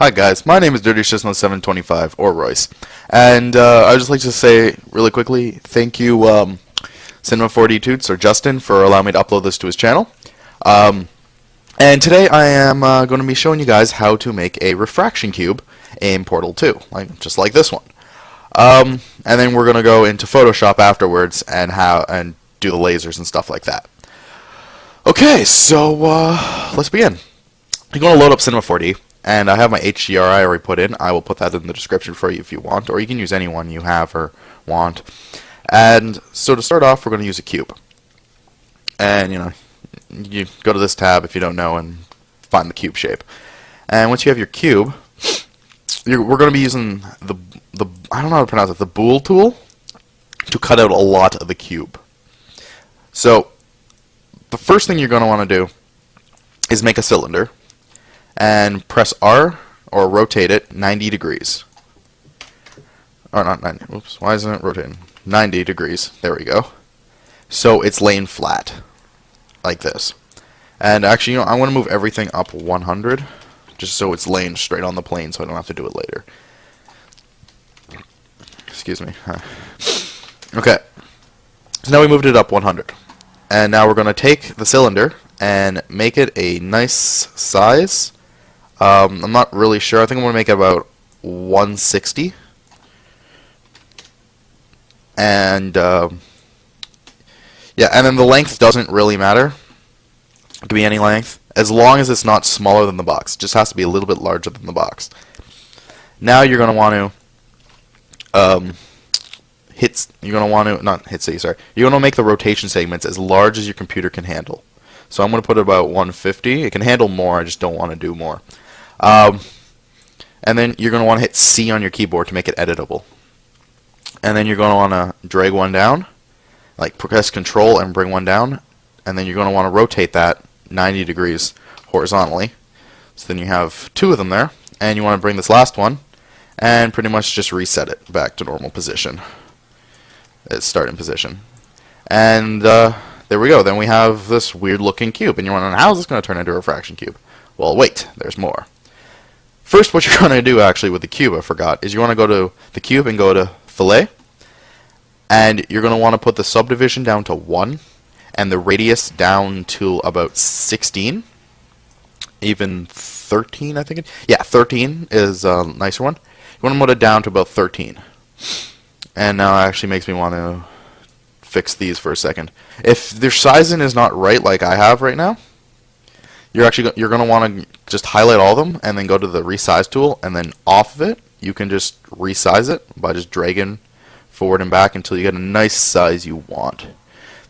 Hi guys, my name is DirtySystem725, or Royce, and I'd just like to say really quickly, thank you Cinema 4D Toots, or Justin, for allowing me to upload this to his channel. And today I am going to be showing you guys how to make a refraction cube in Portal 2, just like this one. And then we're going to go into Photoshop afterwards and do the lasers and stuff like that. Okay, so let's begin. You're going to load up Cinema 4D. And I have my HDRI already put in. I will put that in the description for you if you want, or you can use any one you have or want. And so to start off, we're going to use a cube. And you go to this tab if you don't know and find the cube shape. And once you have your cube, we're going to be using the I don't know how to pronounce it, the bool tool to cut out a lot of the cube. So the first thing you're going to want to do is make a cylinder. And press R, or rotate it 90 degrees. Or not 90, oops, why isn't it rotating? 90 degrees, there we go. So it's laying flat, like this. And actually, I want to move everything up 100, just so it's laying straight on the plane, so I don't have to do it later. Excuse me. Okay, so now we moved it up 100. And now we're going to take the cylinder and make it a nice size. I'm not really sure. I think I'm going to make it about 160. And, yeah, and then the length doesn't really matter. It can be any length, as long as it's not smaller than the box. It just has to be a little bit larger than the box. Now you're going to want to, you're going to make the rotation segments as large as your computer can handle. So I'm going to put it about 150. It can handle more, I just don't want to do more. And then you're going to want to hit C on your keyboard to make it editable. And then you're going to want to drag one down, like press Control and bring one down, and then you're going to want to rotate that 90 degrees horizontally. So then you have two of them there, and you want to bring this last one and pretty much just reset it back to normal position, its starting position. And there we go. Then we have this weird looking cube, and you're wondering, how is this going to turn into a refraction cube? Well, wait, there's more. First, what you're going to do actually with the cube, I forgot, is you want to go to the cube and go to fillet, and you're going to want to put the subdivision down to 1 and the radius down to about 16, even 13, I think. Yeah, 13 is a nicer one. You want to put it down to about 13. And now it actually makes me want to fix these for a second. If their sizing is not right, like I have right now, you're going to want to just highlight all of them and then go to the resize tool, and then off of it you can just resize it by just dragging forward and back until you get a nice size you want.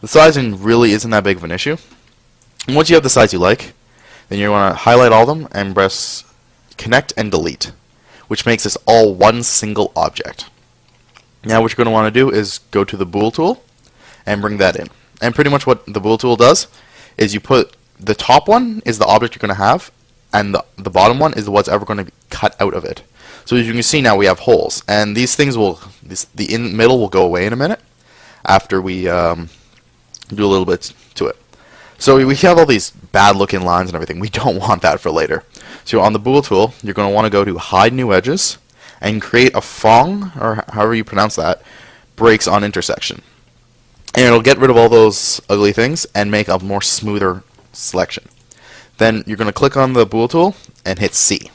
The sizing really isn't that big of an issue. And once you have the size you like, then you want to highlight all of them and press connect and delete, which makes this all one single object. Now what you're going to want to do is go to the bool tool and bring that in. And pretty much what the bool tool does is you put the top one is the object you're going to have, and the bottom one is what's ever going to be cut out of it. So as you can see now, we have holes, and these things the in middle will go away in a minute after we do a little bit to it. So we have all these bad looking lines and everything. We don't want that for later. So on the bool tool, you're going to want to go to hide new edges and create a fong, or however you pronounce that, breaks on intersection. And it'll get rid of all those ugly things and make a more smoother selection. Then you're going to click on the bool tool and hit C.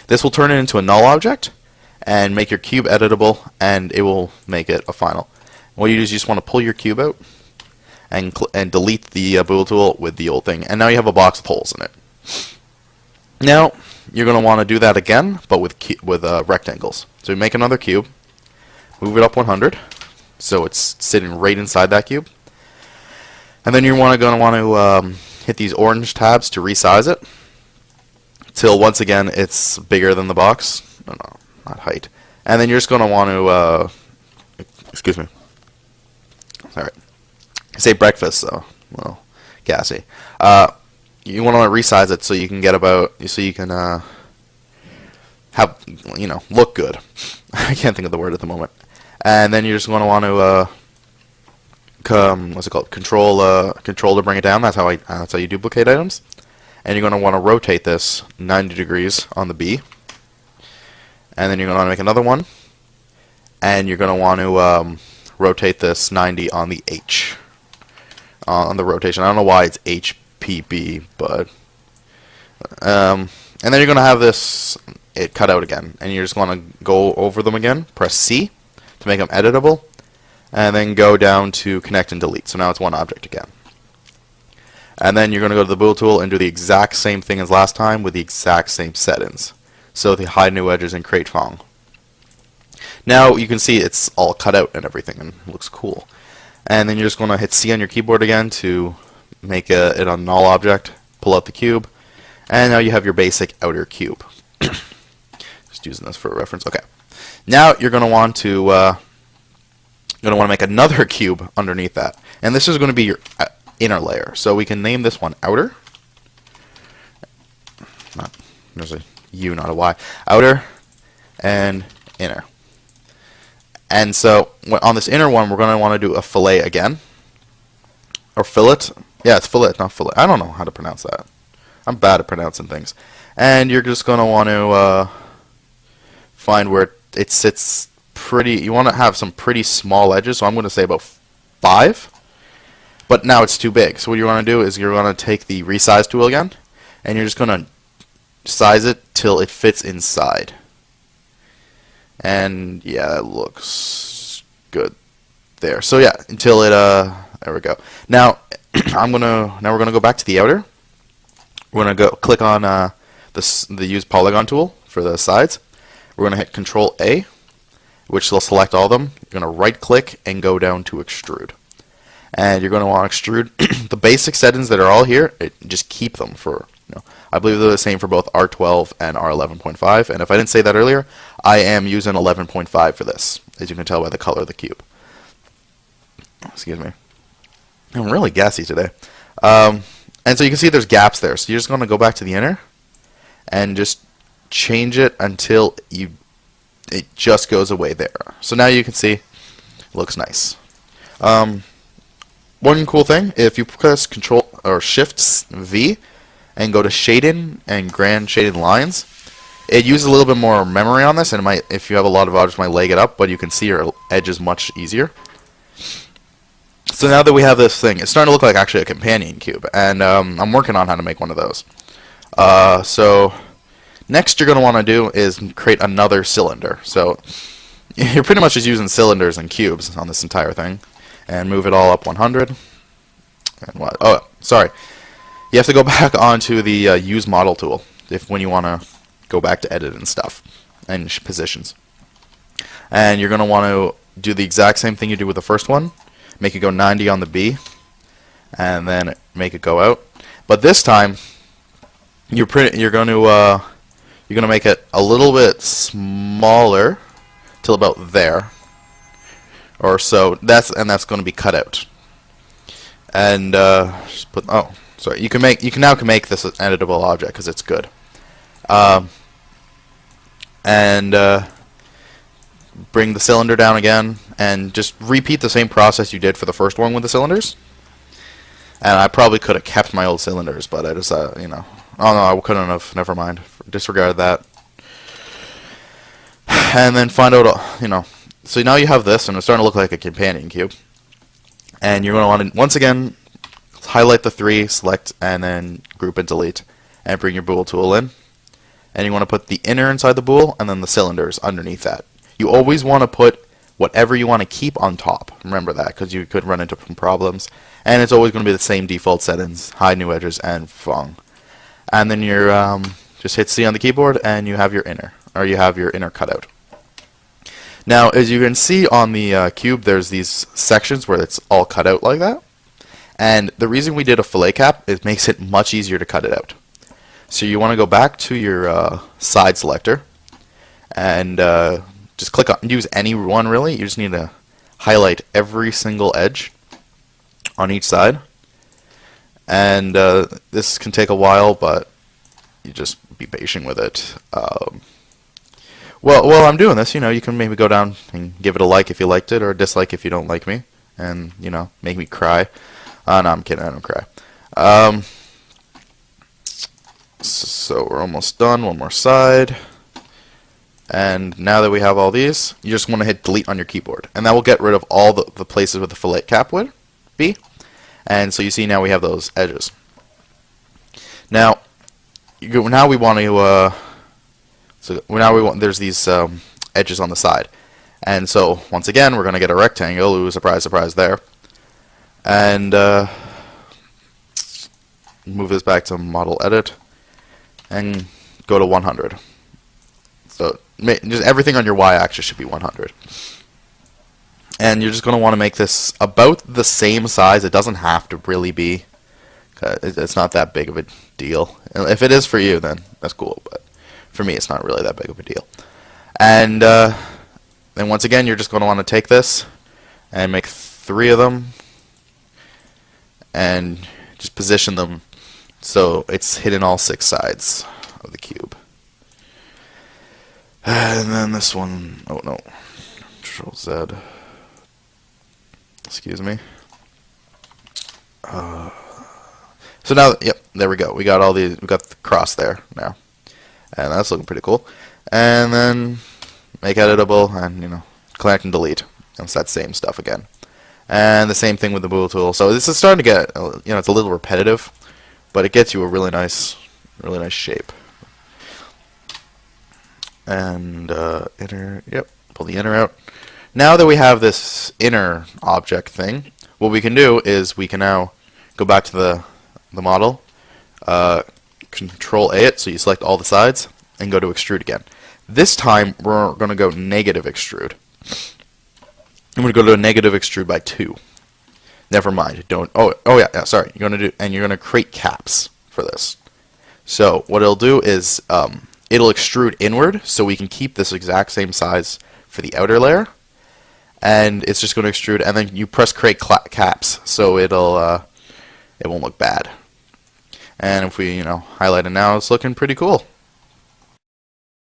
This will turn it into a null object and make your cube editable, and it will make it a final. What you do is you just want to pull your cube out and delete the bool tool with the old thing, and now you have a box with holes in it. Now you're going to want to do that again, but with rectangles. So you make another cube, move it up 100, so it's sitting right inside that cube. And then you're going to want to hit these orange tabs to resize it till once again it's bigger than the box. No, not height. And then you're just going to want to, excuse me, sorry, say breakfast, so well, gassy. You want to resize it so you can get have, look good. I can't think of the word at the moment. And then you're just going to want to what's it called? Control to bring it down. That's how you duplicate items. and you're going to want to rotate this 90 degrees on the B, and then you're going to want to make another one, and you're going to want to rotate this 90 on the H, on the rotation. I don't know why it's HPB, but and then you're going to have it cut out again, and you're just going to go over them again, press C to make them editable, and then go down to connect and delete. So now it's one object again. And then you're going to go to the bool tool and do the exact same thing as last time with the exact same settings. So the hide new edges and create fong. Now you can see it's all cut out and everything, and it looks cool. And then you're just going to hit C on your keyboard again to make it a null object, pull out the cube, and now you have your basic outer cube. Just using this for a reference. Okay. Now you're going to want to make another cube underneath that, and this is going to be your inner layer. So we can name this one outer. There's a U, not a Y. Outer and inner. And so on this inner one, we're going to want to do a fillet again, or fillet. Yeah, it's fillet, not fillet. I don't know how to pronounce that. I'm bad at pronouncing things. And you're just going to want to find where it sits pretty. You want to have some pretty small edges, so I'm going to say about 5. But now it's too big. So what you want to do is you're going to take the resize tool again, and you're just going to size it till it fits inside. And yeah, it looks good there. So yeah, until it there we go. Now we're gonna go back to the outer. We're gonna go click on the use polygon tool for the sides. We're gonna hit Control A, which will select all of them. You're gonna right click and go down to extrude. And you're going to want to extrude the basic settings that are all here. Just keep them for, I believe they're the same for both R12 and R11.5. And if I didn't say that earlier, I am using 11.5 for this, as you can tell by the color of the cube. Excuse me. I'm really gassy today. And so you can see there's gaps there. So you're just going to go back to the inner and just change it until it just goes away there. So now you can see it looks nice. One cool thing, if you press Control or Shift V and go to shading and grand shading lines, it uses a little bit more memory on this, and it might, if you have a lot of objects, might leg it up, but you can see your edges much easier. So now that we have this thing, it's starting to look like actually a companion cube, and I'm working on how to make one of those. So next you're going to want to do is create another cylinder. So you're pretty much just using cylinders and cubes on this entire thing. And move it all up 100. And what? Oh, sorry. You have to go back onto the use model tool when you want to go back to edit and stuff and positions. And you're going to want to do the exact same thing you do with the first one. Make it go 90 on the B, and then make it go out. But this time, you're going to make it a little bit smaller till about there. Or so that's going to be cut out, and just put. Oh, sorry. You can now make this an editable object because it's good. And bring the cylinder down again, and just repeat the same process you did for the first one with the cylinders. And I probably could have kept my old cylinders, but I just Oh no, I couldn't have. Never mind. Disregard that. And then find out. So now you have this, and it's starting to look like a companion cube. And you're going to want to, once again, highlight the 3, select, and then group and delete, and bring your bool tool in. And you want to put the inner inside the bool, and then the cylinders underneath that. You always want to put whatever you want to keep on top. Remember that, because you could run into some problems. And it's always going to be the same default settings, hide new edges, and fong. And then you're just hit C on the keyboard, and you have your inner, cut out. Now, as you can see on the cube, there's these sections where it's all cut out like that. And the reason we did a fillet cap, it makes it much easier to cut it out. So you want to go back to your side selector and just click on, use any one really. You just need to highlight every single edge on each side. And this can take a while, but you just be patient with it. Well, while I'm doing this, you can maybe go down and give it a like if you liked it, or a dislike if you don't like me, and, make me cry. No, I'm kidding, I don't cry. So we're almost done. One more side. And now that we have all these, you just want to hit delete on your keyboard. And that will get rid of all the places where the fillet cap would be. And so you see now we have those edges. Now, now we want to, there's these edges on the side. And so, once again, we're going to get a rectangle. Ooh, surprise, surprise there. And move this back to model edit. And go to 100. So just everything on your y-axis should be 100. And you're just going to want to make this about the same size. It doesn't have to really be. It's not that big of a deal. If it is for you, then that's cool. But for me, it's not really that big of a deal. And then once again, you're just going to want to take this and make 3 of them. And just position them so it's hitting all 6 sides of the cube. And then this one, oh no, Control Z. Excuse me. So now, yep, there we go. We got all these. We got the cross there now, and that's looking pretty cool. And then make editable, and connect and delete. And it's that same stuff again. And the same thing with the bool tool. So this is starting to get, it's a little repetitive, but it gets you a really nice shape. And inner, yep, pull the inner out. Now that we have this inner object thing, what we can do is we can now go back to the model, Control A it, so you select all the sides, and go to extrude again. This time we're going to go negative extrude. I'm going to go to a negative extrude by 2. Never mind. Don't. Oh yeah. Sorry. You're going to do, and you're going to create caps for this. So what it'll do is it'll extrude inward, so we can keep this exact same size for the outer layer, and it's just going to extrude. And then you press create caps, so it won't look bad. And if we highlight it now, it's looking pretty cool.